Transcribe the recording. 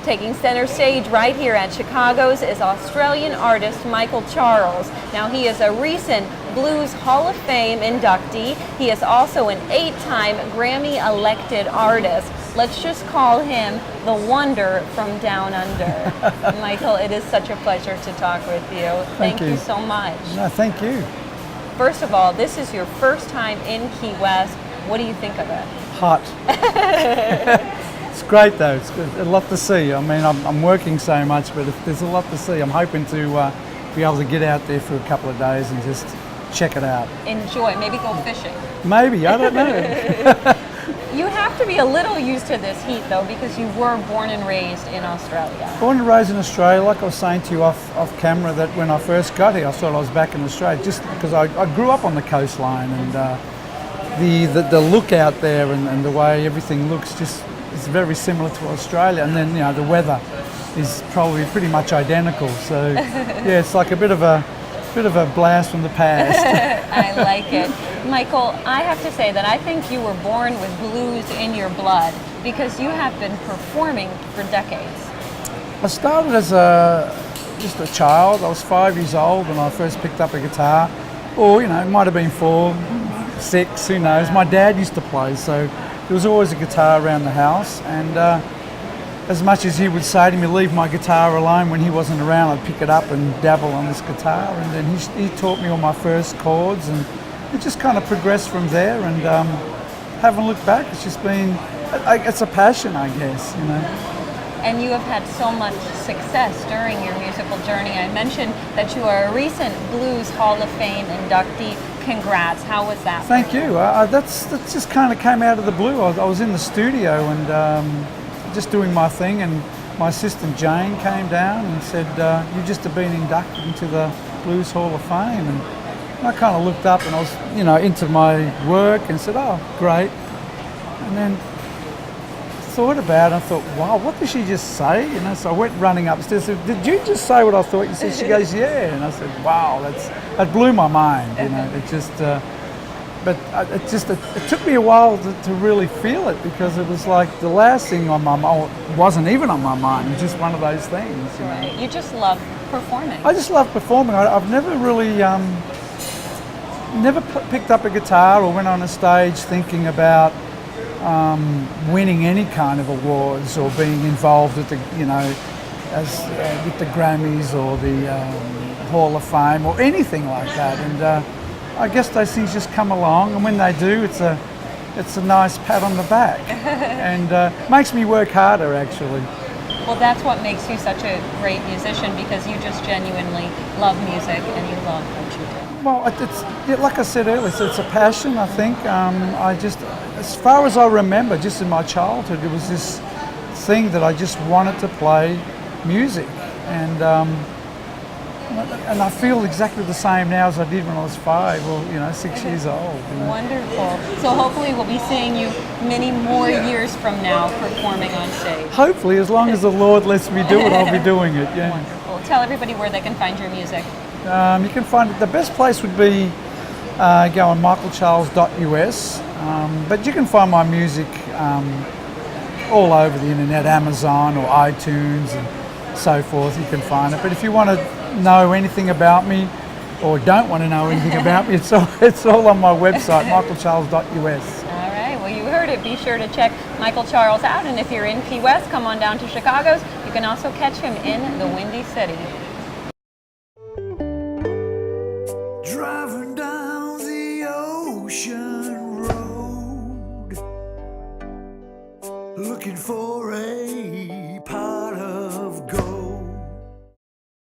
Taking center stage right here at Chicago's is Australian artist Michael Charles. Now he is a recent Blues Hall of Fame inductee. He is also an 8-time Grammy elected artist. Let's just call him the Wonder from Down Under. Michael, it is such a pleasure to talk with you. Thank you so much. No, thank you. First of all, this is your first time in Key West. What do you think of it? Hot. It's great though, it's a lot to see. I mean, I'm working so much, but there's a lot to see. I'm hoping to be able to get out there for a couple of days and just check it out. Enjoy, maybe go fishing. Maybe, I don't know. You have to be a little used to this heat though, because you were born and raised in Australia. Born and raised in Australia, like I was saying to you off camera, that when I first got here, I thought I was back in Australia, just because I grew up on the coastline, and the look out there and the way everything looks just, it's very similar to Australia, and then the weather is probably pretty much identical. So yeah, it's like a bit of a blast from the past. I like it. Michael, I have to say that I think you were born with blues in your blood, because you have been performing for decades. I started as just a child. I was 5 years old when I first picked up a guitar, or it might have been 4, 6, who knows. My dad used to play, so there was always a guitar around the house, and as much as he would say to me, leave my guitar alone when he wasn't around, I'd pick it up and dabble on this guitar, and then he taught me all my first chords, and it just kind of progressed from there, and haven't looked back. It's just been, it's a passion, I guess, And you have had so much success during your musical journey. I mentioned that you are a recent Blues Hall of Fame inductee. Congrats. How was that? Thank you. That just kind of came out of the blue. I was in the studio and just doing my thing, and my assistant Jane came down and said, you just have been inducted into the Blues Hall of Fame. And I kind of looked up, and I was into my work, and said, oh, great. And then thought about it, and I thought, wow, what did she just say? So I went running upstairs and said, did you just say what I thought you said? She goes, yeah. And I said, wow, that blew my mind. It just, it took me a while to really feel it, because it was like the last thing on my mind wasn't even on my mind. It was just one of those things. Right. You just love performing. I just love performing. I've never really, never picked up a guitar or went on a stage thinking about winning any kind of awards or being involved with the, with the Grammys or the Hall of Fame or anything like that. And I guess those things just come along, and when they do, it's a nice pat on the back, and makes me work harder, actually. Well, that's what makes you such a great musician, because you just genuinely love music and you love what you do. Well, it's like I said earlier, it's a passion, I think. As far as I remember, just in my childhood, it was this thing that I just wanted to play music, and I feel exactly the same now as I did when I was 5 or 6 years old. Wonderful. So hopefully we'll be seeing you many more years from now performing on stage. Hopefully, as long as the Lord lets me do it, I'll be doing it. Yeah. Wonderful. Tell everybody where they can find your music. You can find it. The best place would be go on michaelcharles.us, but you can find my music all over the internet, Amazon or iTunes and so forth. You can find it. But if you want to know anything about me, or don't want to know anything about me, it's all on my website, michaelcharles.us. All right, well, you heard it. Be sure to check Michael Charles out, and if you're in Key West, come on down to Chicago's. You can also catch him in the Windy City. Driving down the ocean road, looking for a pie.